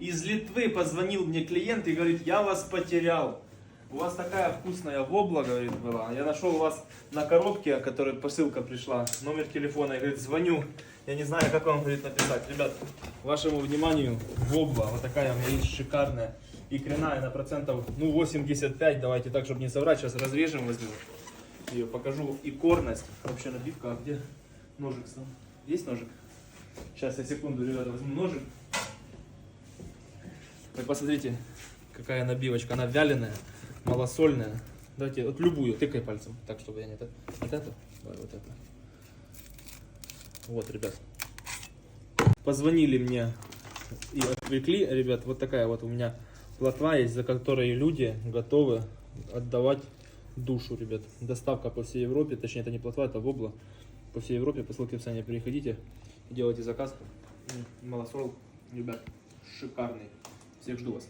Из Литвы позвонил мне клиент и говорит, я вас потерял. У вас такая вкусная вобла, говорит, была. Я нашел у вас на коробке, которая посылка пришла, номер телефона. И говорит, звоню. Я не знаю, как вам, говорит, написать. Ребят, вашему вниманию, вобла, вот такая у меня есть шикарная. Икряная на процентов, ну, 85. Давайте так, чтобы не соврать. Сейчас разрежем, возьму. Ее покажу. Икорность. Вообще набивка. А где ножик сам? Есть ножик? Сейчас, я секунду, ребята, возьму ножик. Так, посмотрите, какая набивочка. Она вяленая, малосольная. Давайте, вот любую, тыкай пальцем. Так, чтобы я не это. Вот это? Давай, вот это. Вот, ребят. Позвонили мне и отвлекли. Ребят, вот такая вот у меня плотва есть, за которой люди готовы отдавать душу, ребят. Доставка по всей Европе, точнее это не плотва, это вобла. По всей Европе, по ссылке в описании переходите, делайте заказ. Малосол, ребят, шикарный. Всех жду вас.